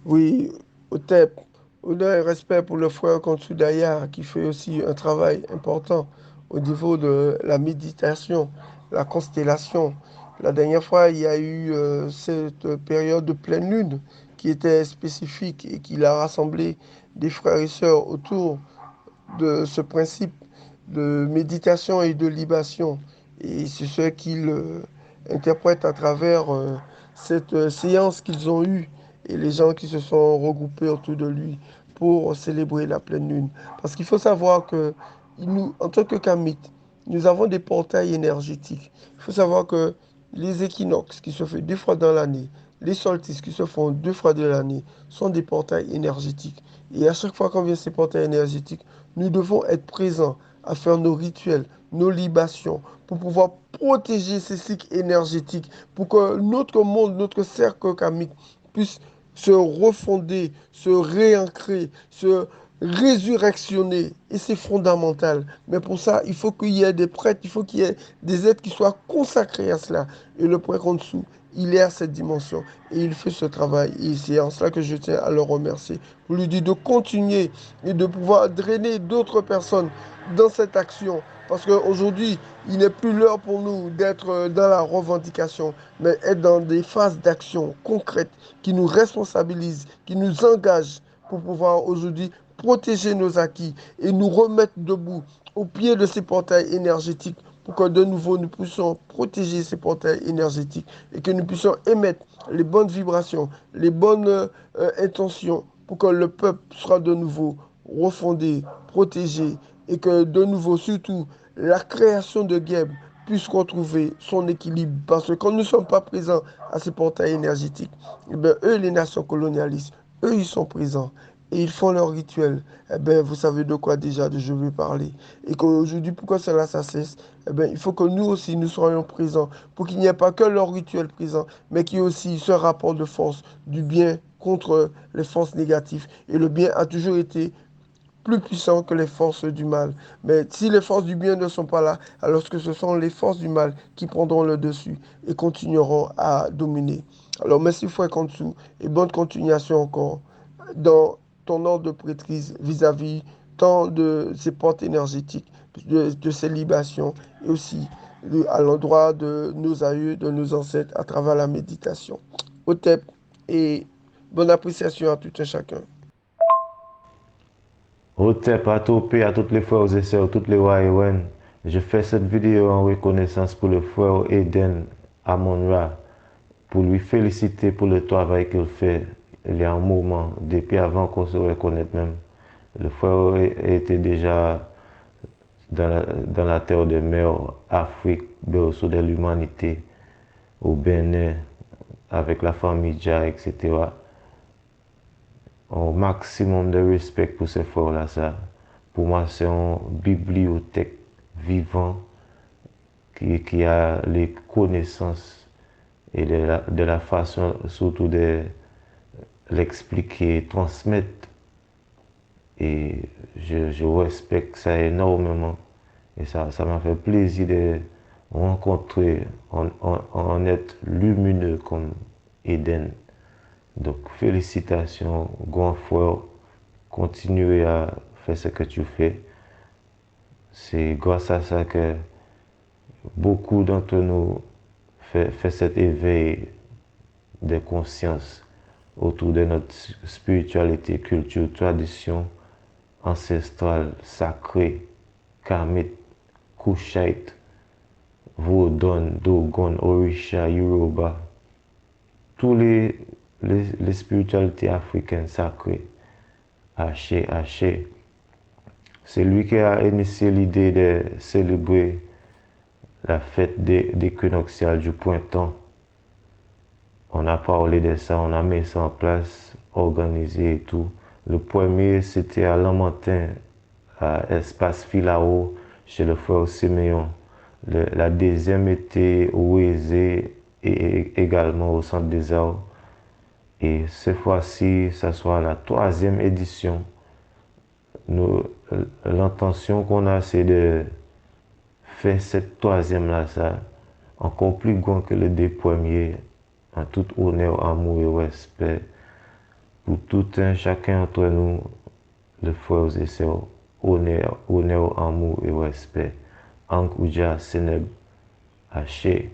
Oui, Otep, honneur et respect pour le frère Daya qui fait aussi un travail important au niveau de la méditation, la constellation. La dernière fois, il y a eu cette période de pleine lune qui était spécifique et qui a rassemblé des frères et sœurs autour de ce principe de méditation et de libation. Et c'est ce qu'ils interprètent à travers cette séance qu'ils ont eue et les gens qui se sont regroupés autour de lui pour célébrer la pleine lune. Parce qu'il faut savoir que nous, en tant que kamites, nous avons des portails énergétiques. Il faut savoir que les équinoxes qui se font 2 fois dans l'année, les solstices qui se font 2 fois de l'année, sont des portails énergétiques. Et à chaque fois qu'on vient ces portails énergétiques, nous devons être présents à faire nos rituels, nos libations, pour pouvoir protéger ces cycles énergétiques, pour que notre monde, notre cercle karmique puisse se refonder, se réancrer, se résurrectionner. Et c'est fondamental. Mais pour ça, il faut qu'il y ait des prêtres, il faut qu'il y ait des êtres qui soient consacrés à cela. Et le prêtre en dessous, il est à cette dimension et il fait ce travail. Et c'est en cela que je tiens à le remercier. Pour lui dire de continuer et de pouvoir drainer d'autres personnes dans cette action. Parce qu'aujourd'hui, il n'est plus l'heure pour nous d'être dans la revendication, mais être dans des phases d'action concrètes qui nous responsabilisent, qui nous engagent pour pouvoir aujourd'hui protéger nos acquis et nous remettre debout au pied de ces portails énergétiques pour que de nouveau nous puissions protéger ces portails énergétiques et que nous puissions émettre les bonnes vibrations, les bonnes intentions pour que le peuple soit de nouveau refondé, protégé et que de nouveau, surtout, la création de Geb puisse retrouver son équilibre. Parce que quand nous ne sommes pas présents à ces portails énergétiques, eh bien, eux, les nations colonialistes, eux, ils sont présents et ils font leur rituel. Eh bien, vous savez de quoi déjà je veux parler. Et qu'aujourd'hui, pourquoi cela ça cesse? Eh bien, il faut que nous aussi, nous soyons présents pour qu'il n'y ait pas que leur rituel présent, mais qu'il y ait aussi ce rapport de force du bien contre les forces négatives. Et le bien a toujours été plus puissant que les forces du mal. Mais si les forces du bien ne sont pas là, alors que ce sont les forces du mal qui prendront le dessus et continueront à dominer. Alors merci frère Kansou et bonne continuation encore dans ton ordre de prêtrise vis-à-vis tant de ces portes énergétiques, de ces libations et aussi à l'endroit de nos aïeux, de nos ancêtres à travers la méditation. Otep et bonne appréciation à tout un chacun. Hotep à Topé, à toutes les frères et sœurs, toutes les YN. Je fais cette vidéo en reconnaissance pour le frère Eden Amonra, pour lui féliciter pour le travail qu'il fait. Il y a un moment, depuis avant qu'on se reconnaisse même. Le frère était déjà dans la terre de mer, Afrique, berceau de l'humanité, au Bénin, avec la famille Dja, etc. Un maximum de respect pour ces frères-là, ça. Pour moi, c'est une bibliothèque vivante qui a les connaissances et de la façon surtout de l'expliquer, transmettre. Et je respecte ça énormément. Et ça m'a fait plaisir de rencontrer un être lumineux comme Eden. Donc, félicitations, grand frère. Continuez à faire ce que tu fais. C'est grâce à ça que beaucoup d'entre nous fait cet éveil de conscience autour de notre spiritualité, culture, tradition ancestrale, sacrée, karmite, kushite, vodun, dogon, orisha, yoruba, tous les spiritualités africaines sacrées, haché, haché. C'est lui qui a initié l'idée de célébrer la fête d'équinoxiale du printemps. On a parlé de ça, on a mis ça en place, organisé et tout. Le premier, c'était à Lamentin, à Espace Filao, chez le frère Siméon. La deuxième était au Ouézé et également au Centre des Arts. Et cette fois-ci, ça sera la troisième édition. L'intention qu'on a, c'est de faire cette troisième-là, ça, encore plus grand que les deux premiers, en tout honneur, amour et respect pour tout un chacun d'entre nous, les frères et sœurs, honneur, amour et respect. Ank Ouja Seneb Haché.